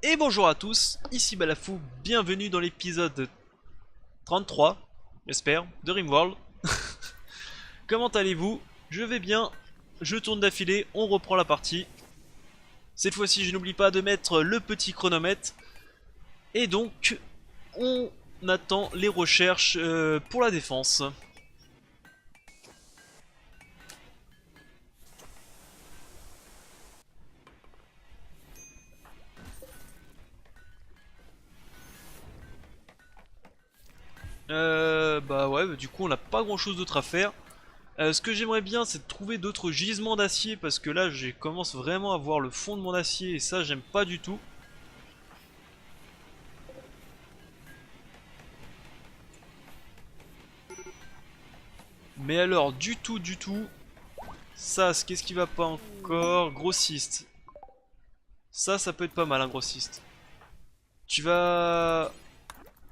Et bonjour à tous, ici Balafou, bienvenue dans l'épisode 33, j'espère, de Rimworld. Comment allez-vous? Je vais bien, je tourne d'affilée, on reprend la partie. Cette fois-ci, je n'oublie pas de mettre le petit chronomètre. Et donc, on attend les recherches pour la défense. Bah ouais, du coup on n'a pas grand chose d'autre à faire. Ce que j'aimerais bien, c'est de trouver d'autres gisements d'acier, parce que là je commence vraiment à voir le fond de mon acier, et ça j'aime pas du tout. Mais alors du tout, ça qu'est-ce qui va pas encore? Grossiste. Ça peut être pas mal un grossiste. Tu vas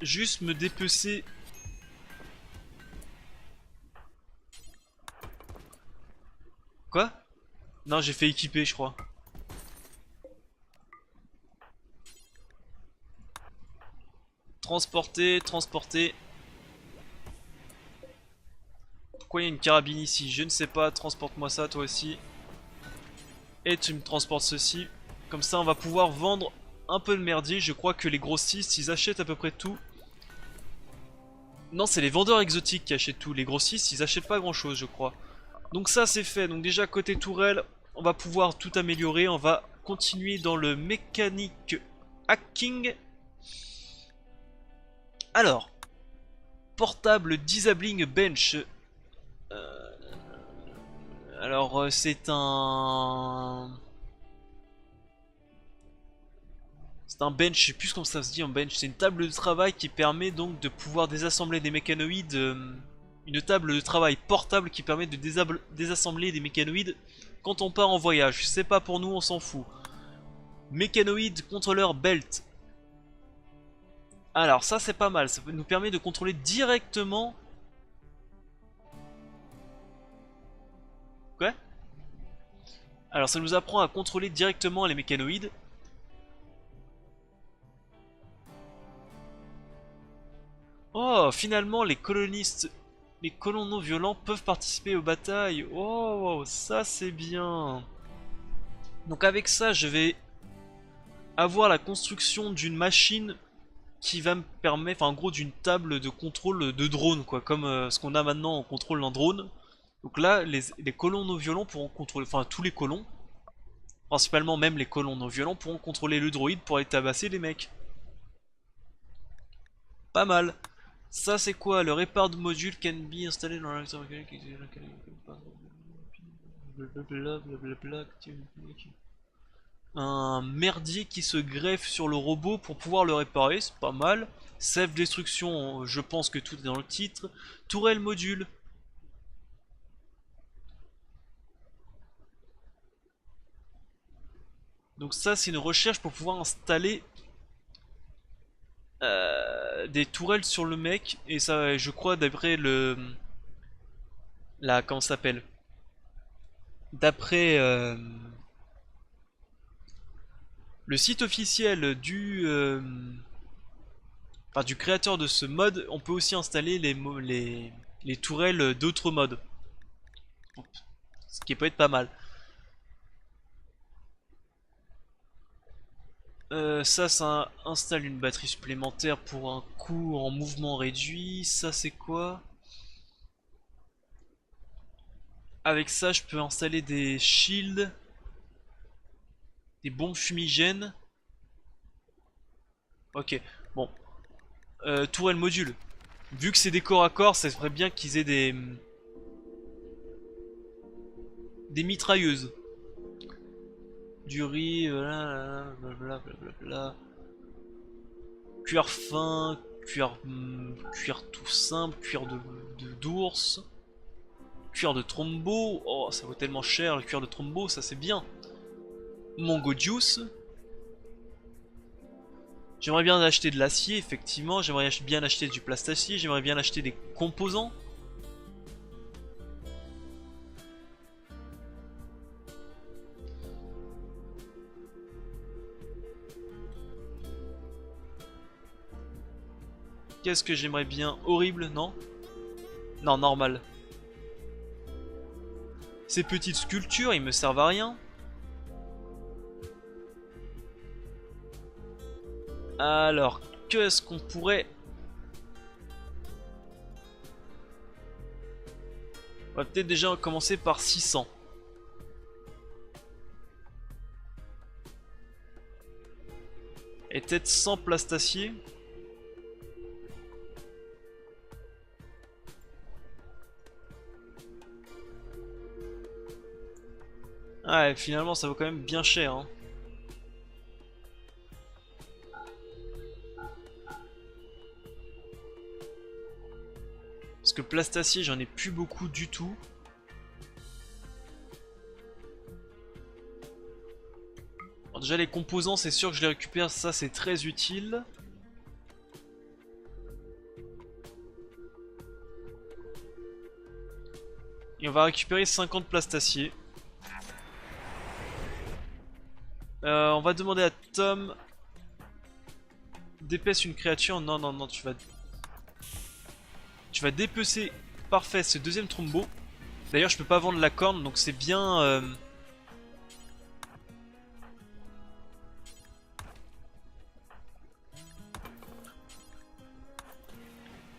juste me dépecer. Quoi? Non, j'ai fait équiper je crois. Transporter, transporter. Pourquoi il y a une carabine ici? Je ne sais pas, transporte-moi ça toi aussi. Et tu me transportes ceci. Comme ça on va pouvoir vendre un peu de merdier. Je crois que les grossistes ils achètent à peu près tout. Non, c'est les vendeurs exotiques qui achètent tout. Les grossistes ils achètent pas grand chose je crois. Donc ça c'est fait. Donc déjà côté tourelle, on va pouvoir tout améliorer. On va continuer dans le mécanique hacking. Alors, portable disabling bench. Alors c'est un bench, je sais plus comment ça se dit un bench, c'est une table de travail qui permet donc de pouvoir désassembler des mécanoïdes, une table de travail portable qui permet de désassembler des mécanoïdes quand on part en voyage. C'est pas pour nous, on s'en fout. Mécanoïde contrôleur belt. Alors ça c'est pas mal, ça nous permet de contrôler directement... Quoi? Alors ça nous apprend à contrôler directement les mécanoïdes. Oh, finalement, les colons non violents peuvent participer aux batailles. Oh, ça c'est bien. Donc avec ça, je vais avoir la construction d'une machine qui va me permettre, enfin en gros d'une table de contrôle de drone, quoi, comme ce qu'on a maintenant en contrôle d'un drone. Donc là, les colons non violents pourront contrôler, enfin tous les colons, principalement même les colons non violents, pourront contrôler le droïde pour aller tabasser les mecs. Pas mal. Ça c'est quoi? Le répare de module can be installé dans l'acteur mécanique. Blablabla. Un merdier qui se greffe sur le robot pour pouvoir le réparer, c'est pas mal. Save destruction, je pense que tout est dans le titre. Tourelle module. Donc ça c'est une recherche pour pouvoir installer des tourelles sur le mec. Et ça je crois d'après le... La... comment ça s'appelle? D'après le site officiel enfin, du créateur de ce mode, on peut aussi installer les tourelles d'autres modes. Ce qui peut être pas mal. Ça installe une batterie supplémentaire pour un coût en mouvement réduit. Ça, c'est quoi? Avec ça, je peux installer des shields, des bombes fumigènes. Ok, bon. Tourelle module. Vu que c'est des corps à corps, ça serait bien qu'ils aient des mitrailleuses. Du riz, blablabla. Cuir fin, cuir tout simple, cuir d'ours. Cuir de trombo, oh ça vaut tellement cher le cuir de trombo, ça c'est bien. Mango juice. J'aimerais bien acheter de l'acier, effectivement. J'aimerais bien acheter du plastacier. J'aimerais bien acheter des composants. Qu'est-ce que j'aimerais bien? Horrible, non? Non, normal. Ces petites sculptures, ils me servent à rien. Alors, qu'est-ce qu'on pourrait... On va peut-être déjà commencer par 600. Et peut-être 100 plastaciers. Ah, et finalement ça vaut quand même bien cher, hein. Parce que plastacier j'en ai plus beaucoup du tout. Alors déjà les composants c'est sûr que je les récupère, ça c'est très utile. Et on va récupérer 50 plastaciers. On va demander à Tom... Dépaisse une créature. Non, non, non, tu vas... Tu vas dépecer, parfait, ce deuxième trombo. D'ailleurs je peux pas vendre la corne donc c'est bien...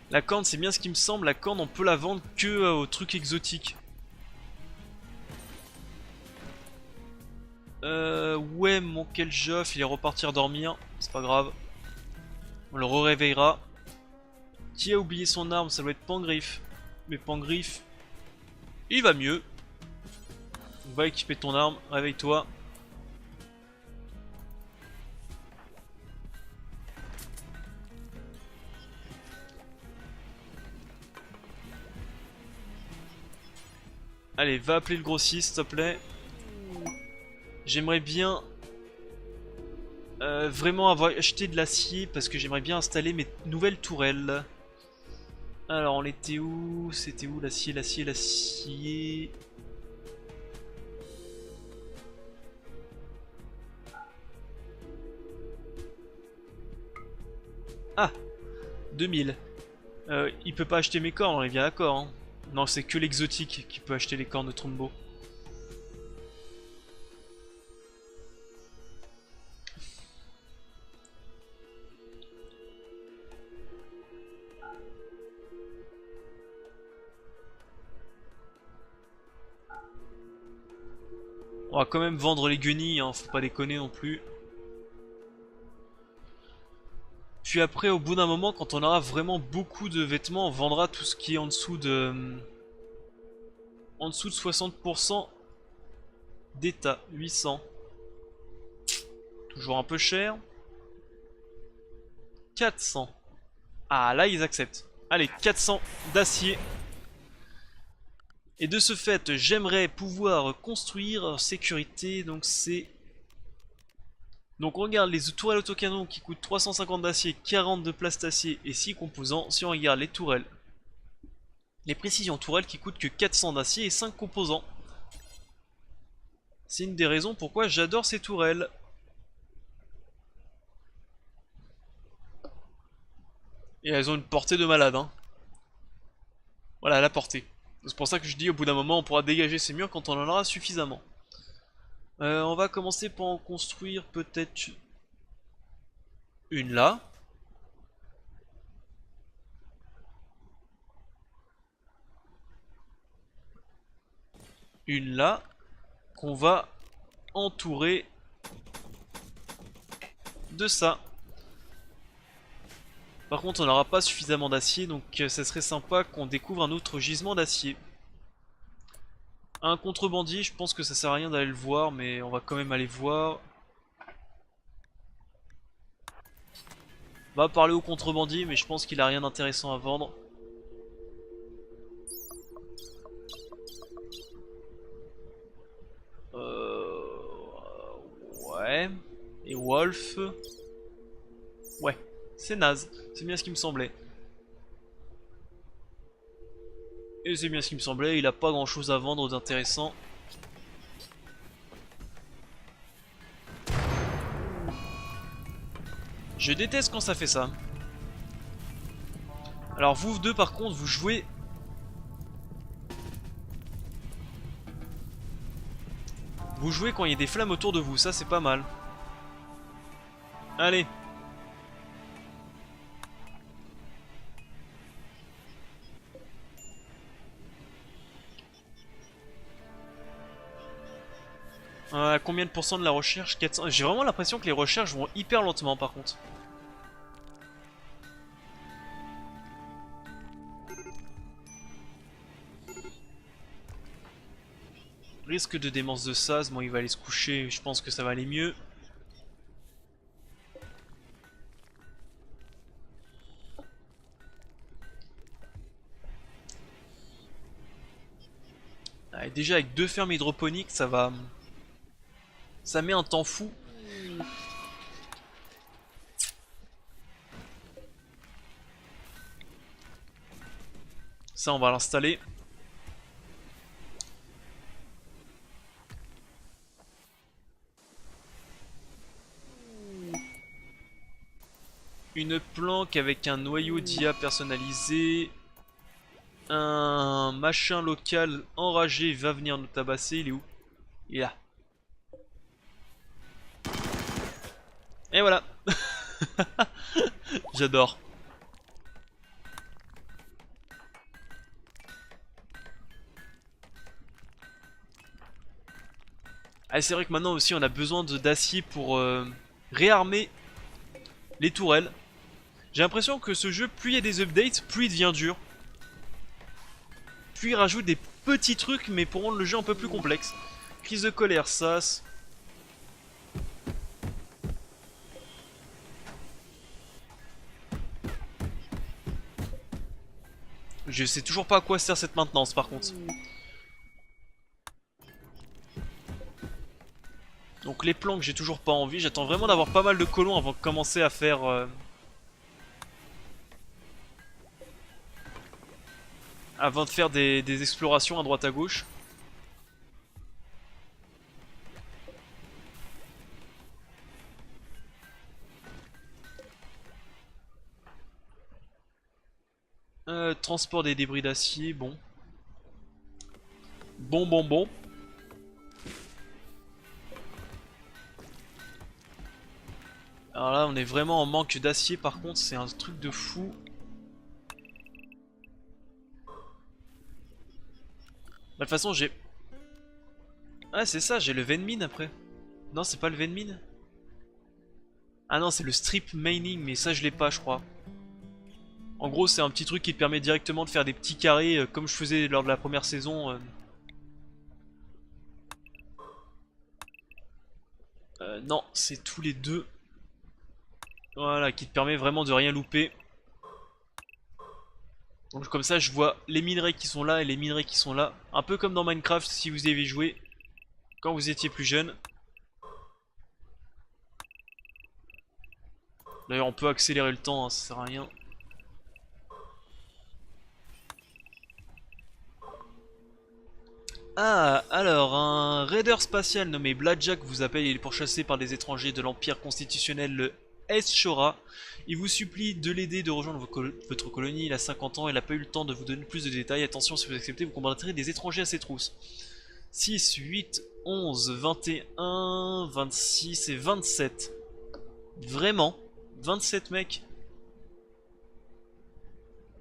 La corne c'est bien ce qui me semble, la corne on peut la vendre que aux trucs exotiques. Ouais, mon Keljoff, il est reparti dormir, c'est pas grave. On le réveillera. Qui a oublié son arme? Ça doit être Pangriff. Mais Pangriff, il va mieux. On va équiper ton arme, réveille-toi. Allez, va appeler le grossiste, s'il te plaît. J'aimerais bien vraiment avoir acheté de l'acier parce que j'aimerais bien installer mes nouvelles tourelles. Alors on était où? C'était où l'acier, l'acier, l'acier? Ah, 2000. Il peut pas acheter mes cornes, on est bien d'accord, hein. Non, c'est que l'exotique qui peut acheter les cornes de Trumbo. On va quand même vendre les guenilles, hein, faut pas déconner non plus. Puis après, au bout d'un moment, quand on aura vraiment beaucoup de vêtements, on vendra tout ce qui est en dessous de... En dessous de 60% d'état. 800. Toujours un peu cher. 400. Ah, là, ils acceptent. Allez, 400 d'acier. Et de ce fait, j'aimerais pouvoir construire en sécurité, donc c'est... Donc on regarde les tourelles autocanon qui coûtent 350 d'acier, 40 de plastacier et 6 composants. Si on regarde les tourelles, les précisions tourelles qui coûtent que 400 d'acier et 5 composants. C'est une des raisons pourquoi j'adore ces tourelles. Et elles ont une portée de malade, hein. Voilà, la portée. C'est pour ça que je dis au bout d'un moment on pourra dégager ces murs quand on en aura suffisamment. On va commencer par en construire peut-être une là. Une là. Qu'on va entourer de ça. Par contre on n'aura pas suffisamment d'acier donc ça serait sympa qu'on découvre un autre gisement d'acier. Un contrebandier, je pense que ça sert à rien d'aller le voir, mais on va quand même aller voir. On va parler au contrebandier, mais je pense qu'il a rien d'intéressant à vendre. Ouais. Et Wolf. Ouais, c'est naze. C'est bien ce qui me semblait. Et c'est bien ce qui me semblait, il a pas grand chose à vendre d'intéressant. Je déteste quand ça fait ça. Alors vous deux par contre, vous jouez... Vous jouez quand il y a des flammes autour de vous, ça c'est pas mal. Allez. Combien de pourcents de la recherche? 400. J'ai vraiment l'impression que les recherches vont hyper lentement par contre. Risque de démence de Saz, bon il va aller se coucher, je pense que ça va aller mieux. Et déjà avec 2 fermes hydroponiques, ça va... Ça met un temps fou. Ça on va l'installer. Une planque avec un noyau d'IA personnalisé. Un machin local enragé va venir nous tabasser. Il est où? Il est là. Et voilà. J'adore. Ah, c'est vrai que maintenant aussi on a besoin d'acier pour réarmer les tourelles. J'ai l'impression que ce jeu, plus il y a des updates, plus il devient dur. Plus il rajoute des petits trucs, mais pour rendre le jeu un peu plus complexe. Crise de colère, sas. Je sais toujours pas à quoi sert cette maintenance par contre. Donc les planques, j'ai toujours pas envie. J'attends vraiment d'avoir pas mal de colons avant de commencer à faire... avant de faire des explorations à droite à gauche. Transport des débris d'acier, bon. Bon. Alors là, on est vraiment en manque d'acier par contre, c'est un truc de fou. Bah, de toute façon, j'ai... Ah, c'est ça, j'ai le Venmin après. Non, c'est pas le Venmin. Ah non, c'est le strip mining, mais ça je l'ai pas, je crois. En gros, c'est un petit truc qui te permet directement de faire des petits carrés, comme je faisais lors de la première saison. Non, c'est tous les deux. Voilà, qui te permet vraiment de rien louper. Donc comme ça, je vois les minerais qui sont là et les minerais qui sont là. Un peu comme dans Minecraft, si vous y avez joué quand vous étiez plus jeune. D'ailleurs, on peut accélérer le temps, hein, ça sert à rien. Ah, alors, un raider spatial nommé Blackjack vous appelle, il est pourchassé par des étrangers de l'Empire constitutionnel, le S-Shora. Il vous supplie de l'aider de rejoindre votre colonie, il a 50 ans, il n'a pas eu le temps de vous donner plus de détails. Attention, si vous acceptez, vous combattrez des étrangers à ses trousses. 6, 8, 11, 21, 26 et 27. Vraiment 27 mecs.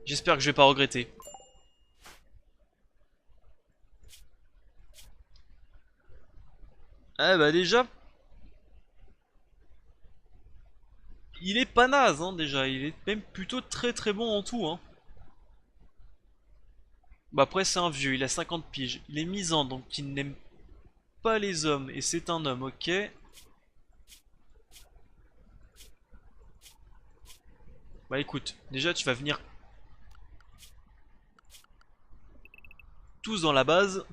J'espère que je vais pas regretter. Ah bah déjà, il est pas naze hein, déjà, il est même plutôt très bon en tout hein. Bah après c'est un vieux, il a 50 piges, il est misant donc il n'aime pas les hommes et c'est un homme, ok. Bah écoute, déjà tu vas venir tous dans la base.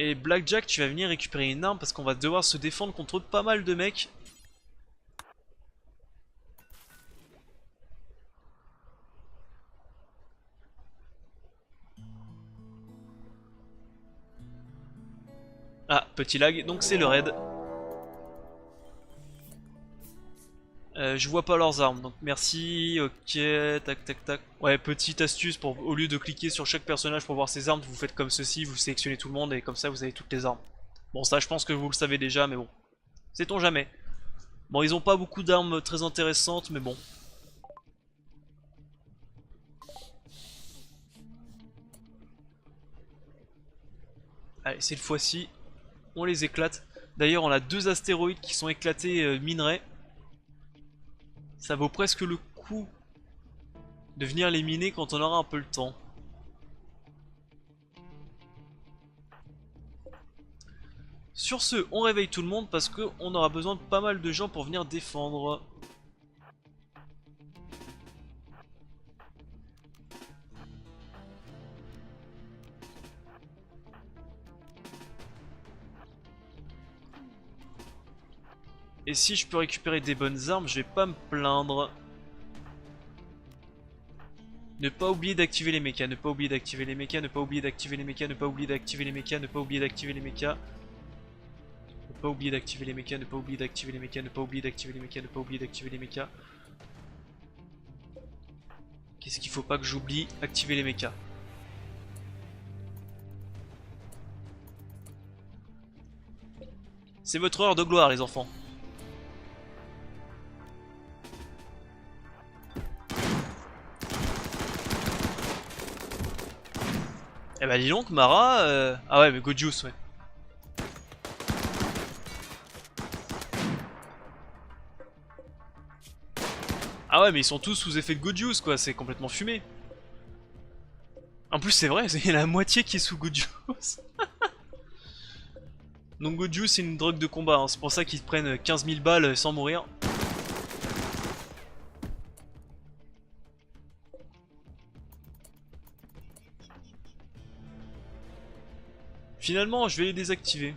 Et Blackjack, tu vas venir récupérer une arme parce qu'on va devoir se défendre contre pas mal de mecs. Ah, petit lag, donc c'est le raid. Je vois pas leurs armes, donc merci, ok, tac tac tac. Ouais, petite astuce, pour au lieu de cliquer sur chaque personnage pour voir ses armes, vous faites comme ceci, vous sélectionnez tout le monde et comme ça vous avez toutes les armes. Bon, ça je pense que vous le savez déjà, mais bon, sait-on jamais. Bon, ils ont pas beaucoup d'armes très intéressantes, mais bon. Allez, cette fois-ci, on les éclate. D'ailleurs, on a deux astéroïdes qui sont éclatés minerais. Ça vaut presque le coup de venir les miner quand on aura un peu le temps. Sur ce, on réveille tout le monde parce qu'on aura besoin de pas mal de gens pour venir défendre. Et si je peux récupérer des bonnes armes, je vais pas me plaindre. Ne pas oublier d'activer les mechas, ne pas oublier d'activer les mechas, ne pas oublier d'activer les mechas, ne pas oublier d'activer les mechas, ne pas oublier d'activer les mechas. Ne pas oublier d'activer les mechas, ne pas oublier d'activer les mechas, ne pas oublier d'activer les mechas, ne pas oublier d'activer les mechas. Qu'est-ce qu'il faut pas que j'oublie? Activer les mechas. C'est votre heure de gloire, les enfants. Eh bah dis donc, Mara... Ah ouais, mais Gojus, ouais. Ah ouais, mais ils sont tous sous effet de Gojus, quoi, c'est complètement fumé. En plus, c'est vrai, il y a la moitié qui est sous Gojus. Donc Gojus, c'est une drogue de combat, hein. C'est pour ça qu'ils prennent 15 000 balles sans mourir. Finalement, je vais les désactiver.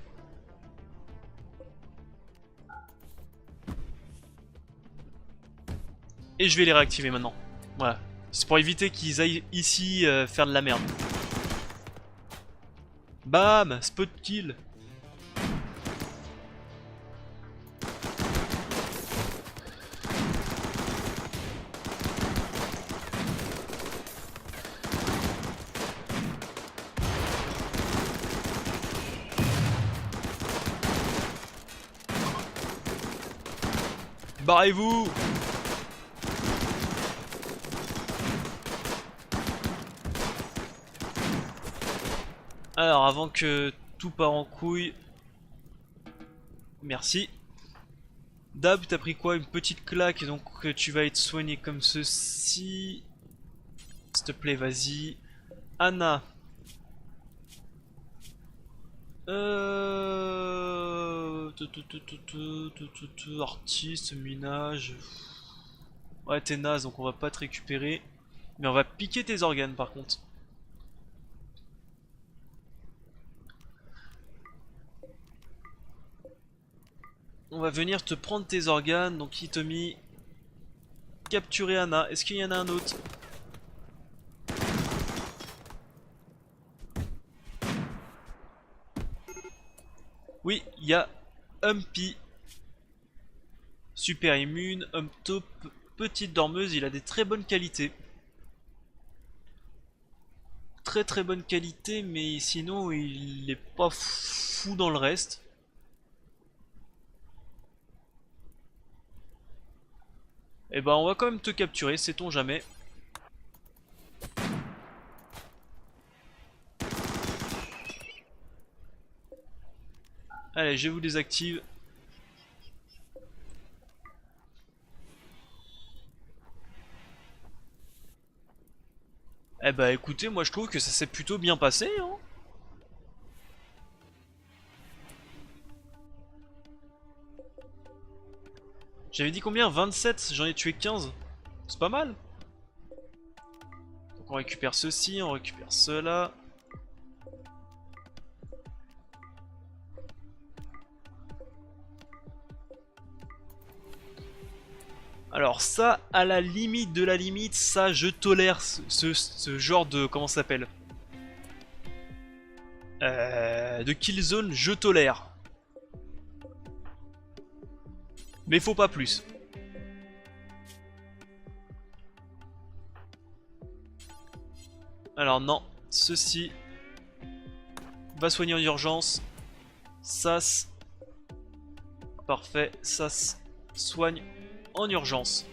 Et je vais les réactiver maintenant. Voilà. C'est pour éviter qu'ils aillent ici faire de la merde. Bam! Spot kill! Barrez-vous! Alors, avant que tout part en couille... Merci. Dab, t'as pris quoi? Une petite claque, donc tu vas être soigné comme ceci. S'il te plaît, vas-y. Anna. Artiste, minage. Ouais, t'es naze, donc on va pas te récupérer. Mais on va piquer tes organes par contre. On va venir te prendre tes organes, donc Hitomi. Capturer Anna. Est-ce qu'il y en a un autre? Oui, il y a Humpy. Super immune, Humptop, petite dormeuse, il a des très bonnes qualités. Très très bonne qualité, mais sinon il est pas fou dans le reste. Et bah on va quand même te capturer, sait-on jamais. Allez, je vous désactive. Eh bah écoutez, moi je trouve que ça s'est plutôt bien passé, hein. J'avais dit combien? 27, j'en ai tué 15. C'est pas mal. Donc on récupère ceci, on récupère cela. Alors ça, à la limite de la limite, ça je tolère ce genre de... Comment ça s'appelle? De killzone, je tolère. Mais faut pas plus. Alors non, ceci va soigner en urgence. Sas, parfait, Sas soigne en urgence.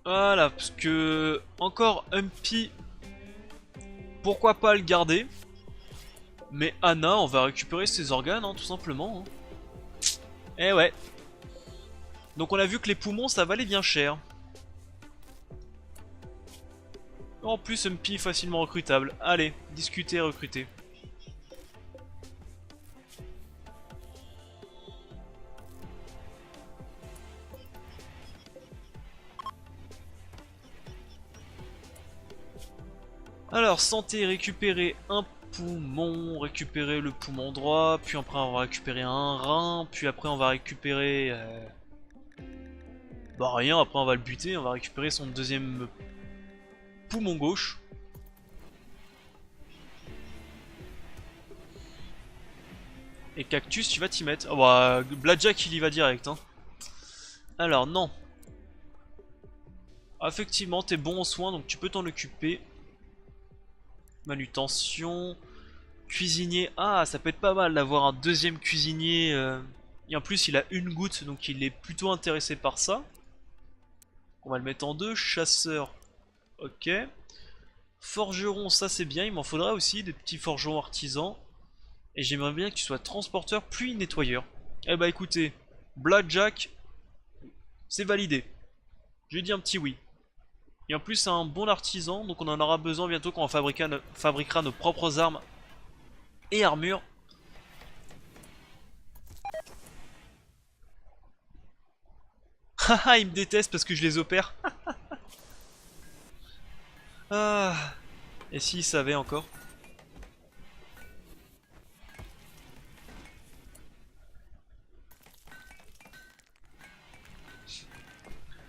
Voilà, parce que encore Humpy, pourquoi pas le garder. Mais Anna, on va récupérer ses organes, hein, tout simplement. Hein. Eh ouais. Donc on a vu que les poumons, ça valait bien cher. En plus, Humpy facilement recrutable. Allez, discuter, recruter. Alors, santé, récupérer un poumon, récupérer le poumon droit, puis après on va récupérer un rein, puis après on va récupérer... Bah rien, après on va le buter, on va récupérer son deuxième poumon gauche. Et Cactus, tu vas t'y mettre. Oh bah, Blackjack il y va direct. Hein. Alors, non. Effectivement, t'es bon en soins, donc tu peux t'en occuper. Manutention. Cuisinier. Ah, ça peut être pas mal d'avoir un deuxième cuisinier. Et en plus, il a une goutte, donc il est plutôt intéressé par ça. On va le mettre en deux. Chasseur. Ok. Forgeron, ça c'est bien. Il m'en faudra aussi des petits forgerons artisans. Et j'aimerais bien que tu sois transporteur puis nettoyeur. Eh bah écoutez, Blackjack, c'est validé. Je lui dis un petit oui. Et en plus c'est un bon artisan, donc on en aura besoin bientôt quand on fabriquera nos propres armes et armures. Haha, il me déteste parce que je les opère. Ah. Et s'il savait encore.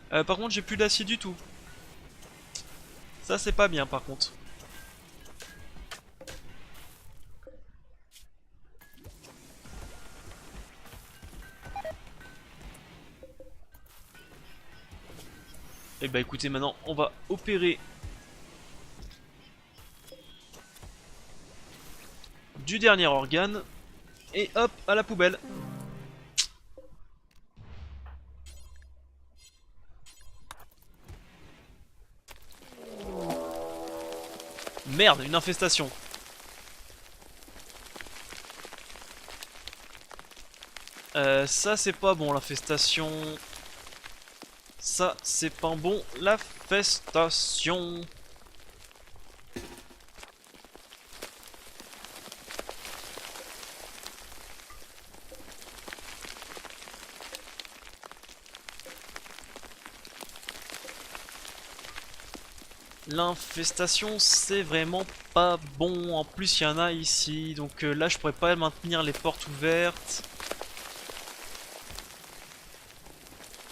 Par contre j'ai plus d'acier du tout. Ça c'est pas bien par contre. Et bah écoutez, maintenant on va opérer du dernier organe. Et hop, à la poubelle. Merde, une infestation. Ça c'est pas bon l'infestation. Ça c'est pas bon l'infestation. L'infestation c'est vraiment pas bon. En plus il y en a ici. Donc là je pourrais pas maintenir les portes ouvertes.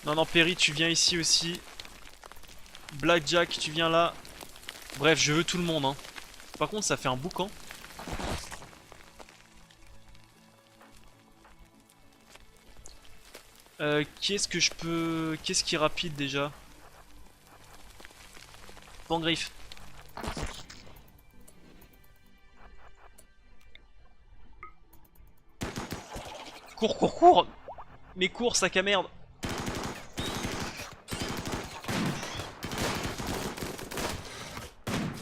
Non non Perry tu viens ici aussi. Blackjack tu viens là. Bref je veux tout le monde hein. Par contre ça fait un boucan. Qu'est-ce que je peux... Qu'est-ce qui est rapide déjà? Pangriffe. Cours, cours, cours. Mais cours, sac à merde.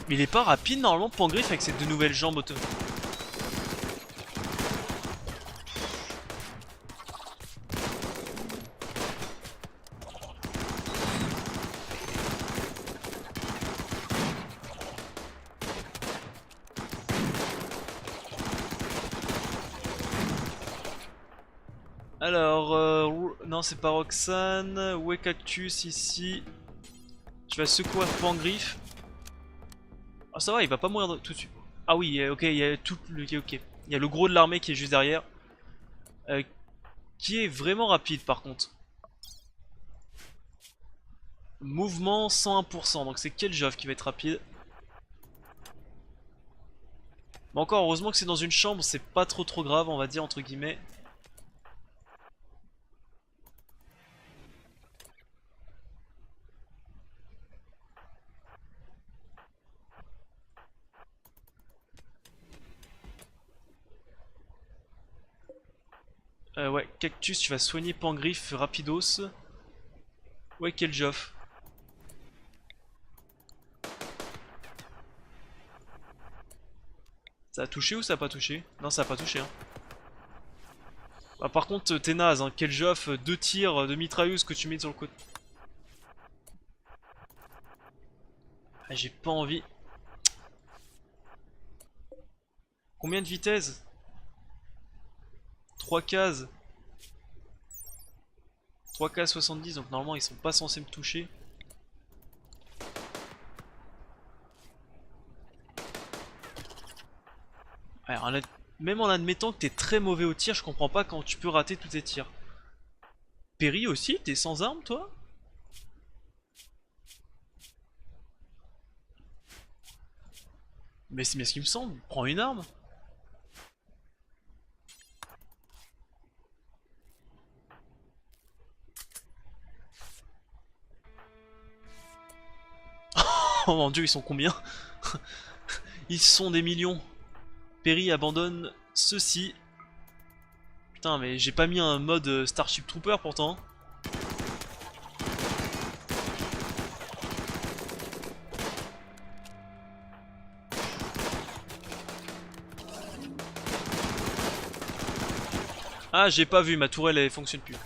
Mais il est pas rapide normalement Pangriffe avec ses deux nouvelles jambes auto. Alors, non c'est pas Roxane, où est Cactus ici? Tu vas secouer Pangriffe. Ah ça va, il va pas mourir tout de suite. Ah oui, ok, il y a tout le... Ok, il y a le gros de l'armée qui est juste derrière. euh, qui est vraiment rapide par contre. Mouvement 101%, donc c'est Keljov qui va être rapide. Mais encore, heureusement que c'est dans une chambre, c'est pas trop grave, on va dire, entre guillemets. Ouais, Cactus, tu vas soigner Pangriff rapidos. Ouais, Keljov. Ça a touché ou ça a pas touché? Non, ça a pas touché. Hein. Bah, par contre, t'es naze, hein. Keljov, 2 tirs de mitrailleuse que tu mets sur le côté. Ah, j'ai pas envie. Combien de vitesse? 3 cases. 3 cases 70, donc normalement ils sont pas censés me toucher. Alors, même en admettant que t'es très mauvais au tir, je comprends pas quand tu peux rater tous tes tirs. Perry aussi, t'es sans arme toi? Mais c'est bien ce qu'il me semble, prends une arme. Oh mon dieu, ils sont combien? Ils sont des millions. Perry abandonne ceci. Putain, mais j'ai pas mis un mode Starship Trooper pourtant. Ah, j'ai pas vu, ma tourelle elle fonctionne plus.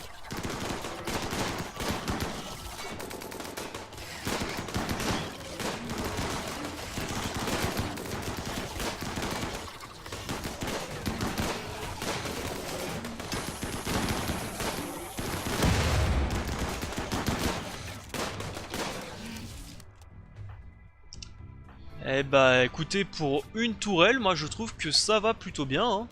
Eh bah écoutez, pour une tourelle, moi je trouve que ça va plutôt bien. Hein.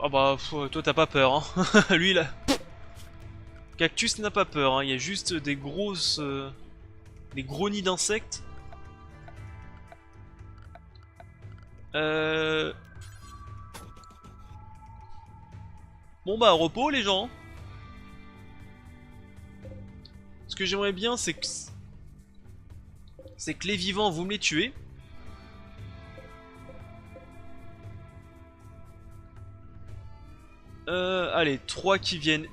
Ah bah toi t'as pas peur. Hein. Lui là. Cactus n'a pas peur. Hein. Il y a juste des grosses, des gros nids d'insectes. Euh... Bon bah repos les gens. Ce que j'aimerais bien c'est que les vivants vous me les tuez. Allez, 3 qui viennent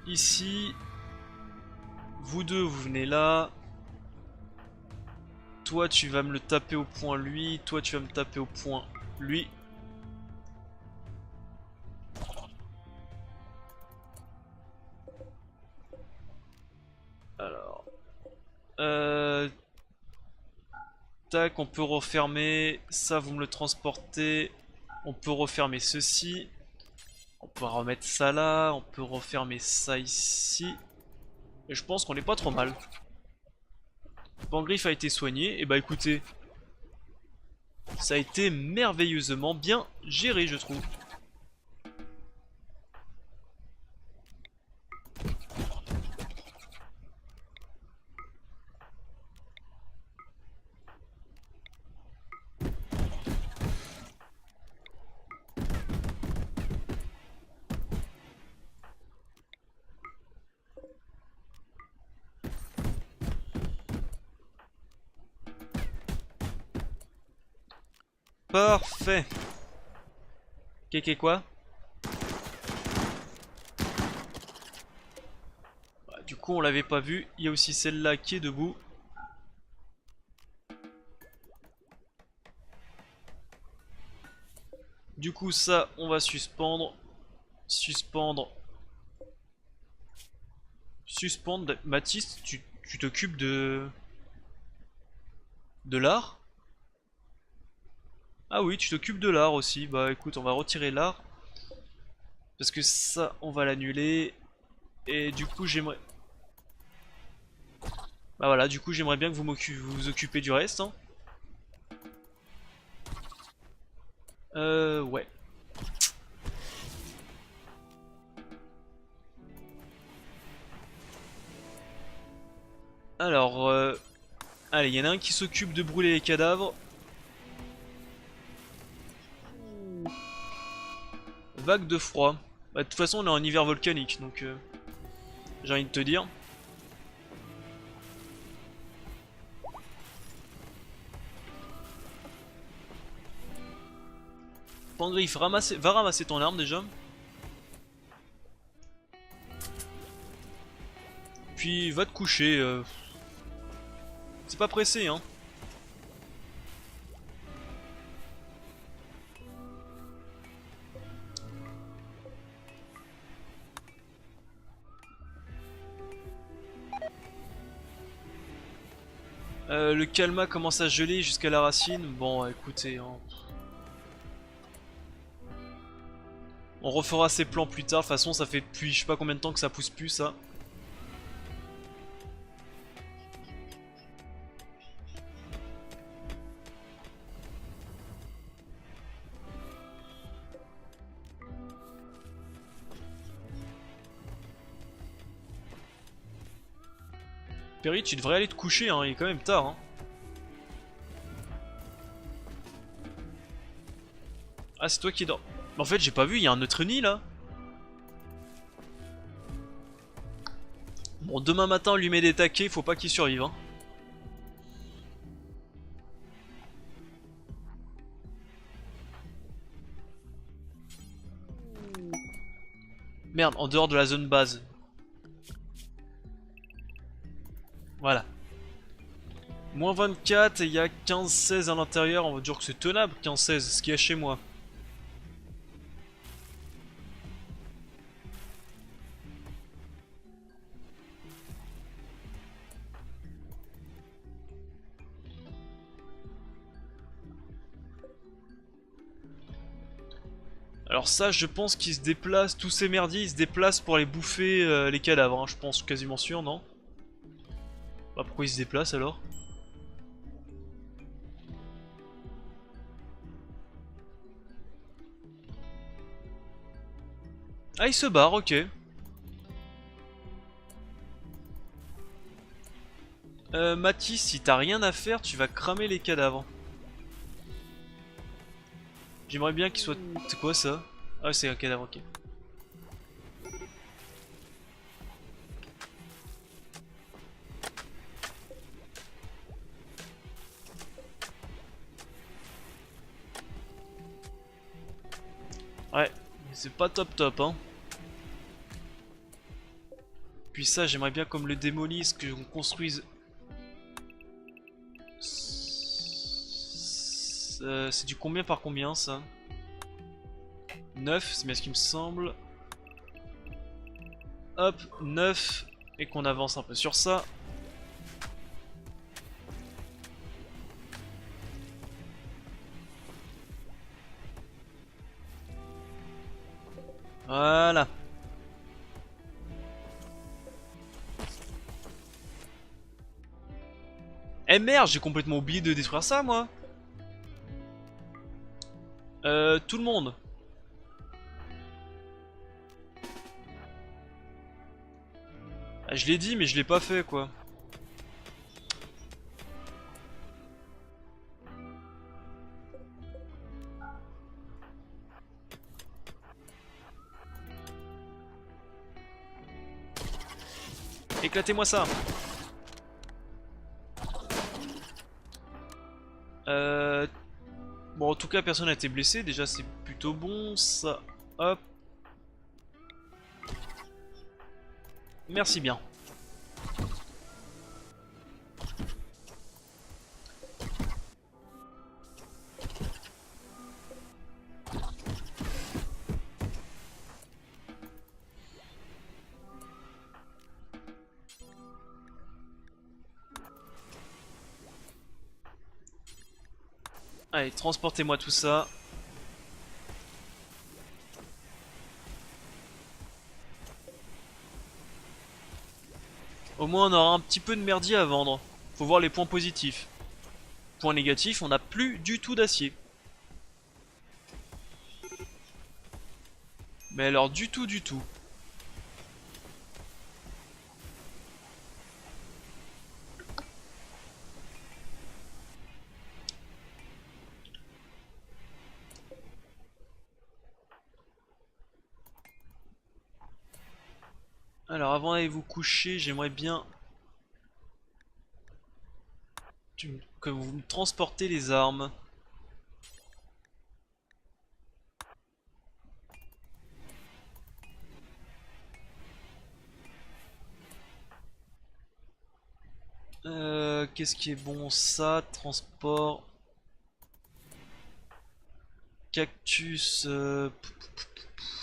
ici. Vous deux vous venez là. Toi tu vas me le taper au point lui. Toi tu vas me taper au point lui. Alors. Tac, on peut refermer. Ça, vous me le transportez. On peut refermer ceci. On peut remettre ça là. On peut refermer ça ici. Et je pense qu'on est pas trop mal. Pangriff a été soigné. Et bah écoutez, ça a été merveilleusement bien géré, je trouve. Parfait. Kéké quoi? Bah, du coup, on l'avait pas vu. Il y a aussi celle-là qui est debout. Du coup, ça, on va suspendre. Suspendre. Suspendre. Mathis, tu t'occupes de l'art? Ah oui, tu t'occupes de l'art aussi. Bah écoute, on va retirer l'art. Parce que ça, on va l'annuler. Et du coup, j'aimerais... Bah voilà, du coup j'aimerais bien que vous vous occupez du reste. Hein. Ouais. Alors, allez, il y en a un qui s'occupe de brûler les cadavres. Vague de froid. Bah, de toute façon, on est en hiver volcanique, donc j'ai envie de te dire. Pandriff, va ramasser ton arme déjà. Puis va te coucher. C'est pas pressé, hein. Le calma commence à geler jusqu'à la racine. Bon, écoutez, hein. On refera ses plans plus tard. De toute façon, ça fait depuis je sais pas combien de temps que ça pousse plus, ça. Perry, tu devrais aller te coucher, hein. Il est quand même tard, hein. Ah, c'est toi qui dors. En fait, j'ai pas vu, il y a un autre nid là. Bon, demain matin, on lui met des taquets, faut pas qu'il survive. Hein. Merde, en dehors de la zone base. Voilà. Moins 24 et il y a 15-16 à l'intérieur, on va dire que c'est tenable, 15-16, ce qu'il y a chez moi. Alors ça, je pense qu'ils se déplacent, tous ces merdiers, ils se déplacent pour aller bouffer les cadavres, hein, je pense, quasiment sûr, non? Bah pourquoi ils se déplacent alors? Ah, ils se barrent, ok. Mathis, si t'as rien à faire, tu vas cramer les cadavres. J'aimerais bien qu'il soit... C'est quoi ça? Ah, c'est un cadavre, ok. Ouais, c'est pas top top, hein. Puis ça, j'aimerais bien comme le démolisse, qu'on construise... C'est du combien par combien, ça? 9, c'est bien ce qui me semble. Hop, 9. Et qu'on avance un peu sur ça. Voilà. Eh merde, j'ai complètement oublié de détruire ça, moi. Tout le monde. Ah, je l'ai dit, mais je l'ai pas fait, quoi. Éclatez-moi ça. Euh... Bon, en tout cas, personne n'a été blessé. Déjà, c'est plutôt bon. Ça, hop. Merci bien. Allez, transportez-moi tout ça. Au moins on aura un petit peu de merdier à vendre. Faut voir les points positifs. Point négatif, on n'a plus du tout d'acier. Mais alors du tout du tout. Alors avant d'aller vous coucher, j'aimerais bien que vous me transportez les armes. Qu'est-ce qui est bon? Ça, transport. Cactus.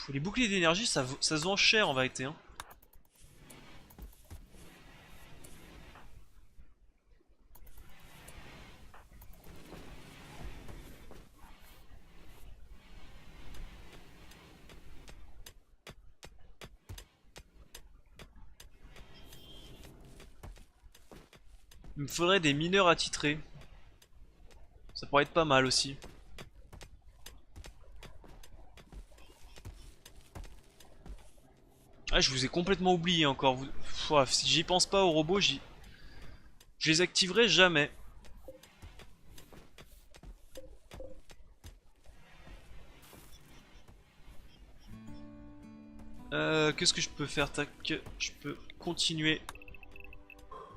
Les boucliers d'énergie, ça se vend cher en vérité. Hein. Il me faudrait des mineurs attitrés. Ça pourrait être pas mal aussi. Ah, je vous ai complètement oublié encore. Si j'y pense pas aux robots, je les activerai jamais. Qu'est-ce que je peux faire? Tac, je peux continuer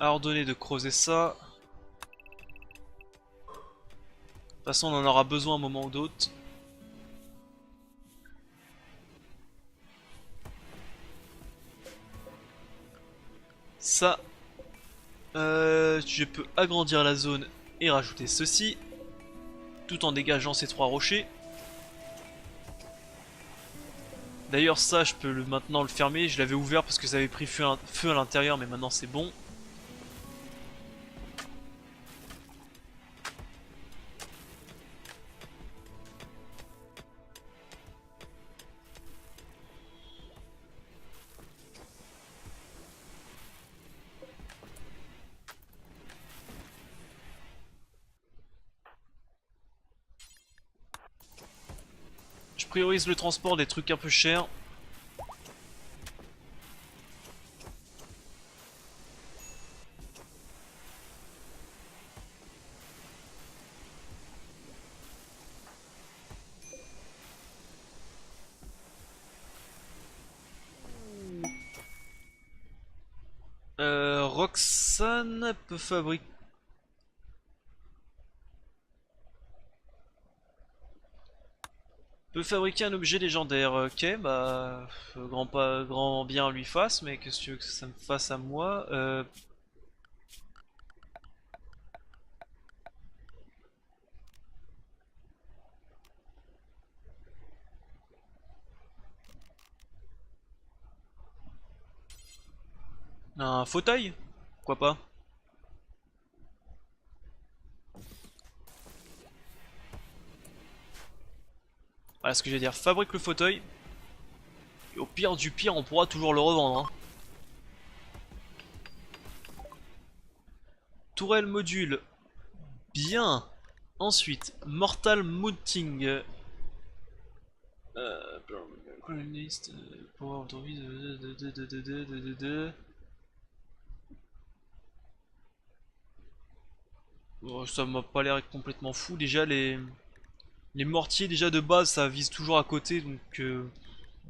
à ordonner de creuser ça. De toute façon, on en aura besoin un moment ou d'autre. Ça, je peux agrandir la zone et rajouter ceci, tout en dégageant ces trois rochers. D'ailleurs ça, je peux maintenant le fermer, je l'avais ouvert parce que ça avait pris feu à l'intérieur, mais maintenant c'est bon. Je priorise le transport des trucs un peu chers. Roxane peut fabriquer... un objet légendaire. Ok, bah... grand bien lui fasse, mais qu'est-ce que tu veux que ça me fasse à moi? Un fauteuil? Pourquoi pas? Voilà ce que je vais dire. Fabrique le fauteuil. Et au pire du pire, on pourra toujours le revendre. Hein. Tourelle module. Bien. Ensuite, Mortal Mounting. Coloniste. Pouvoir d'envie de. Oh, ça m'a pas l'air complètement fou. Déjà, les mortiers, déjà de base, ça vise toujours à côté. Donc,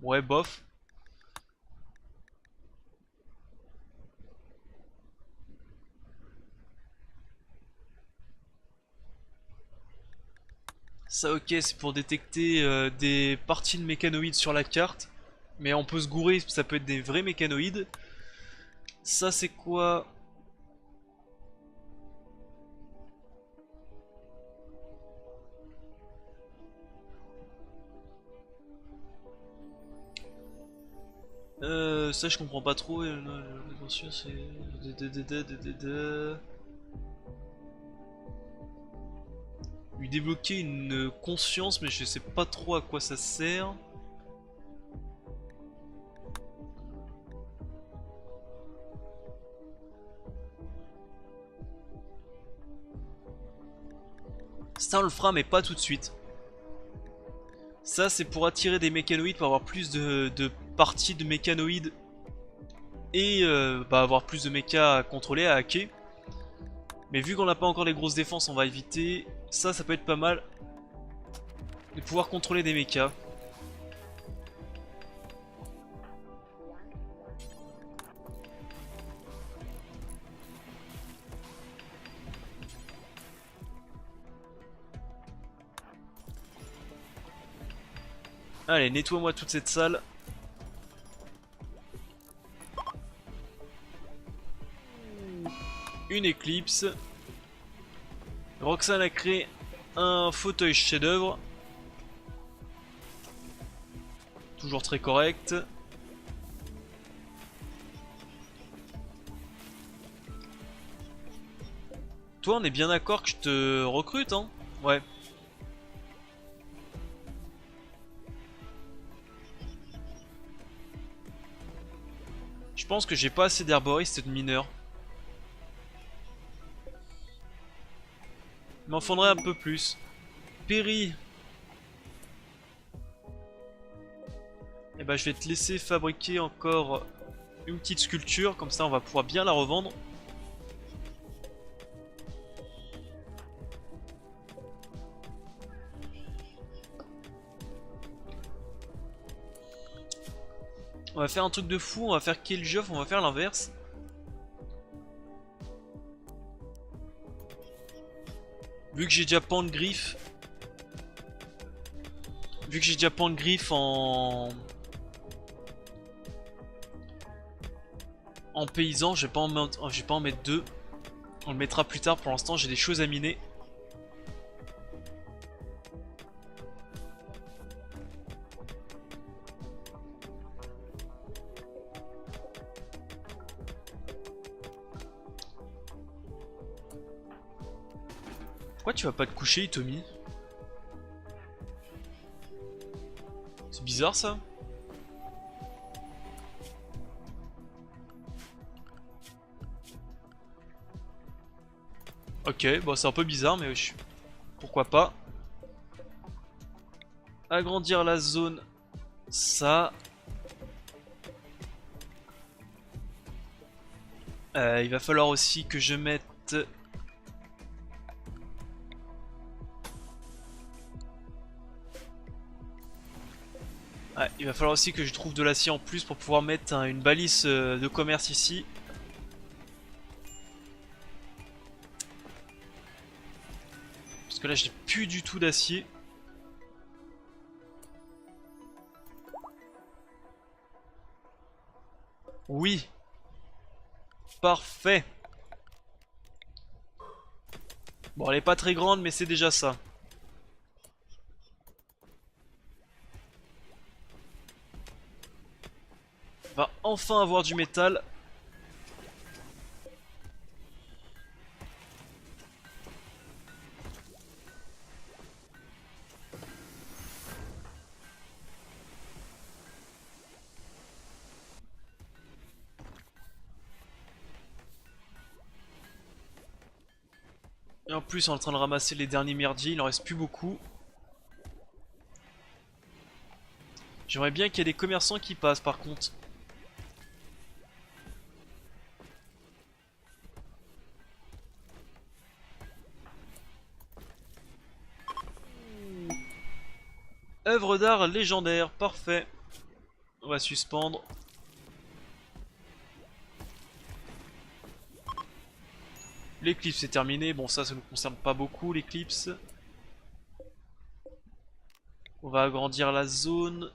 ouais, bof. Ça, ok, c'est pour détecter des parties de mécanoïdes sur la carte. Mais on peut se gourer, ça peut être des vrais mécanoïdes. Ça, c'est quoi? Ça, je comprends pas trop. Attention, c'est. Lui débloquer une conscience, mais je sais pas trop à quoi ça sert. Ça on le fera mais pas tout de suite. Ça c'est pour attirer des mécanoïdes, pour avoir plus de parties de mécanoïdes. Et avoir plus de mechas à contrôler, à hacker. Mais vu qu'on n'a pas encore les grosses défenses, on va éviter. Ça peut être pas mal. De pouvoir contrôler des mechas. Allez, nettoie-moi toute cette salle. Une éclipse. Roxane a créé un fauteuil chef-d'œuvre. Toujours très correct. Toi, on est bien d'accord que je te recrute, hein? Ouais. Je pense que j'ai pas assez d'herboristes et de mineurs. Il m'en faudrait un peu plus. Perry. Eh ben, je vais te laisser fabriquer encore une petite sculpture. Comme ça, on va pouvoir bien la revendre. On va faire un truc de fou. On va faire kill Geoff. On va faire l'inverse. Vu que j'ai déjà pan de griffe. Vu que j'ai déjà pan de griffe en paysan, je vais pas en mettre deux. On le mettra plus tard, pour l'instant j'ai des choses à miner. Pourquoi tu vas pas te coucher, Tommy? C'est bizarre ça. Ok, bon c'est un peu bizarre mais pourquoi pas. Agrandir la zone, ça. Il va falloir aussi que je mette... Ouais, il va falloir aussi que je trouve de l'acier en plus pour pouvoir mettre une balise de commerce ici. Parce que là j'ai plus du tout d'acier. Oui. Parfait. Bon, elle est pas très grande mais c'est déjà ça. On va enfin avoir du métal. Et en plus on est en train de ramasser les derniers merdiers, il en reste plus beaucoup. J'aimerais bien qu'il y ait des commerçants qui passent par contre. Œuvre d'art légendaire, parfait. On va suspendre. L'éclipse est terminée, bon ça nous concerne pas beaucoup l'éclipse. On va agrandir la zone.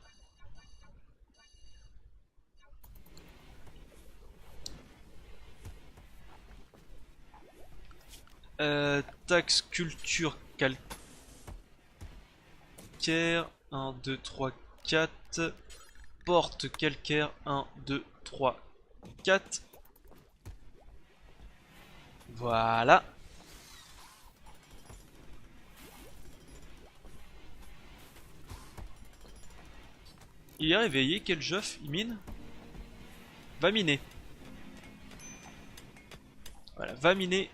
Taxe culture calcaire. 1, 2, 3, 4. Porte calcaire. 1, 2, 3, 4. Voilà. Il est réveillé, quel Geoff? Il mine? Va miner. Voilà, va miner.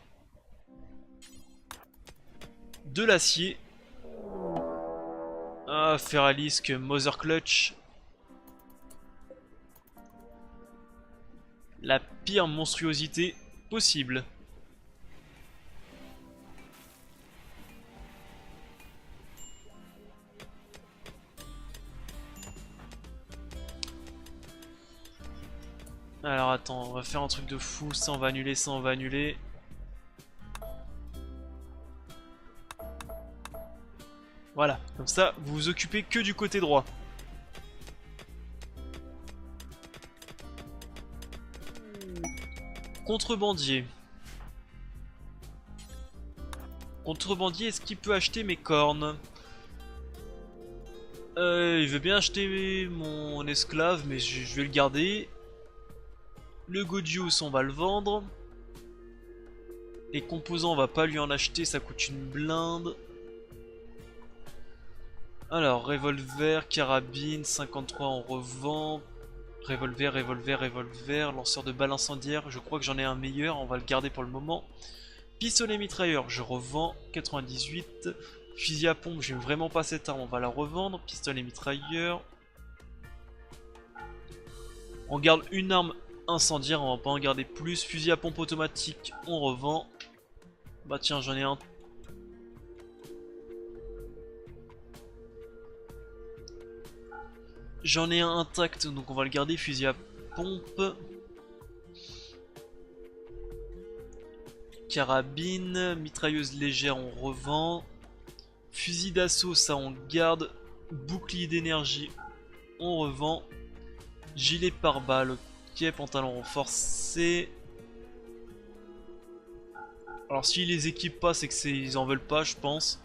de l'acier. Ah, Feralisk, Mother Clutch. La pire monstruosité possible. Alors attends, on va faire un truc de fou, ça on va annuler, ça on va annuler. Voilà, comme ça vous vous occupez que du côté droit. Contrebandier. Contrebandier, est-ce qu'il peut acheter mes cornes? Il veut bien acheter mon esclave, mais je vais le garder. Le Godius, on va le vendre. Les composants, on va pas lui en acheter, ça coûte une blinde. Alors, revolver, carabine, 53 on revend. Revolver, revolver, revolver, lanceur de balles incendiaires, je crois que j'en ai un meilleur, on va le garder pour le moment. Pistolet mitrailleur, je revends, 98. Fusil à pompe, j'aime vraiment pas cette arme, on va la revendre. Pistolet mitrailleur. On garde une arme incendiaire, on va pas en garder plus. Fusil à pompe automatique, on revend. Bah tiens, j'en ai un. J'en ai un intact, donc on va le garder. Fusil à pompe. Carabine, mitrailleuse légère, on revend. Fusil d'assaut, ça on garde. Bouclier d'énergie, on revend. Gilet pare-balles, ok. Pantalon renforcé. Alors s'ils les équipent pas, c'est que ils en veulent pas, je pense.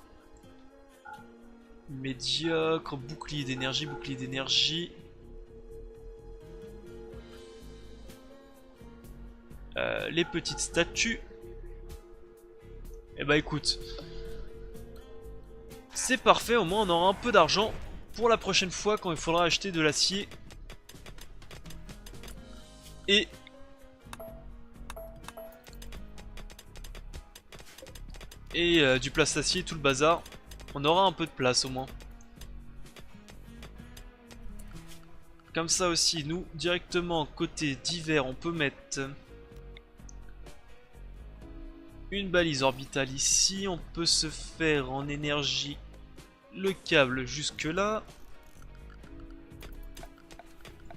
Médiocre, bouclier d'énergie, bouclier d'énergie. Les petites statues. Et bah écoute, c'est parfait, au moins on aura un peu d'argent pour la prochaine fois quand il faudra acheter de l'acier. Et du place-acier, tout le bazar. On aura un peu de place au moins. Comme ça aussi, nous, directement côté d'hiver, on peut mettre une balise orbitale ici. On peut se faire en énergie le câble jusque là.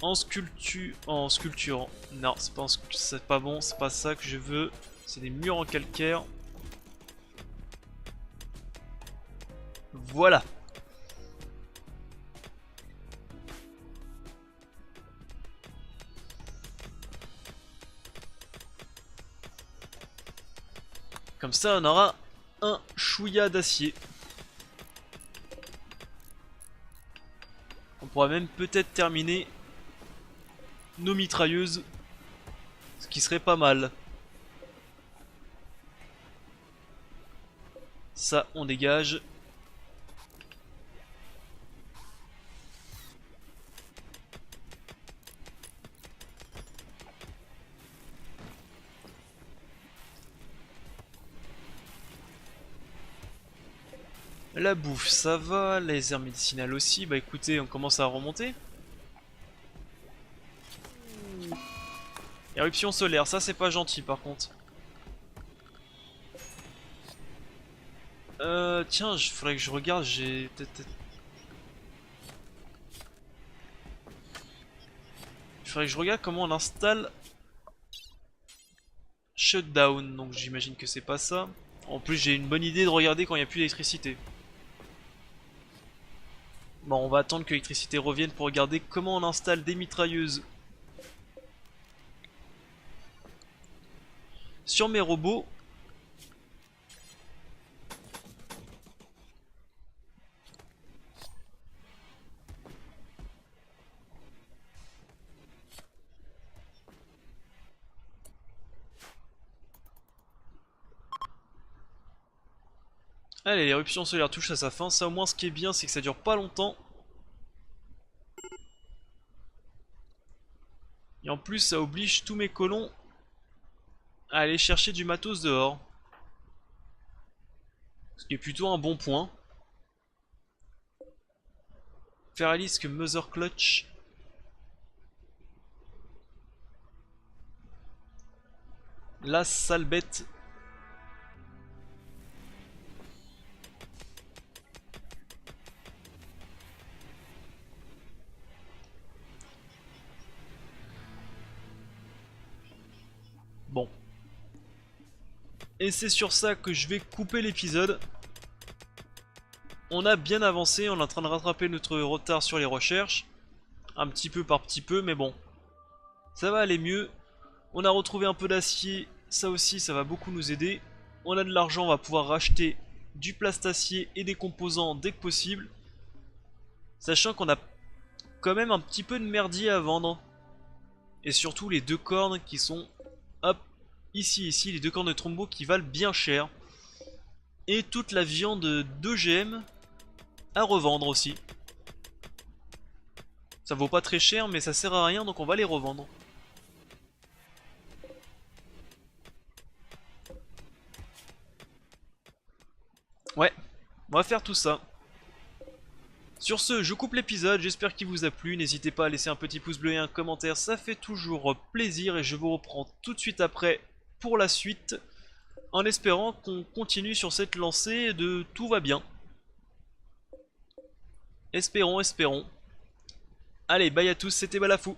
En sculpture, non, c'est pas bon, c'est pas ça que je veux. C'est des murs en calcaire. Voilà. Comme ça, on aura un chouïa d'acier. On pourra même peut-être terminer nos mitrailleuses, ce qui serait pas mal. Ça, on dégage. La bouffe, ça va. Laser médicinal aussi. Bah écoutez, on commence à remonter. Éruption solaire, ça c'est pas gentil par contre. Tiens, faudrait que je regarde, j'ai peut-être... Il faudrait que je regarde comment on installe Shutdown, donc j'imagine que c'est pas ça. En plus j'ai une bonne idée de regarder quand il n'y a plus d'électricité. Bon, on va attendre que l'électricité revienne pour regarder comment on installe des mitrailleuses sur mes robots. Allez, l'éruption solaire touche à sa fin. Ça au moins ce qui est bien, c'est que ça dure pas longtemps. Et en plus ça oblige tous mes colons à aller chercher du matos dehors. Ce qui est plutôt un bon point. Feralisque Mother Clutch. La sale bête. Bon. Et c'est sur ça que je vais couper l'épisode. On a bien avancé, on est en train de rattraper notre retard sur les recherches. Un petit peu par petit peu, mais bon. Ça va aller mieux. On a retrouvé un peu d'acier, ça aussi ça va beaucoup nous aider. On a de l'argent, on va pouvoir racheter du plastacier et des composants dès que possible. Sachant qu'on a quand même un petit peu de merdier à vendre. Et surtout les deux cornes qui sont, hop, ici, les deux cornes de Trombo qui valent bien cher. Et toute la viande d'EGM à revendre aussi. Ça vaut pas très cher mais ça sert à rien donc on va les revendre. Ouais, on va faire tout ça. Sur ce, je coupe l'épisode, j'espère qu'il vous a plu, n'hésitez pas à laisser un petit pouce bleu et un commentaire, ça fait toujours plaisir et je vous reprends tout de suite après pour la suite, en espérant qu'on continue sur cette lancée de tout va bien. Espérons, espérons. Allez, bye à tous, c'était Balafou.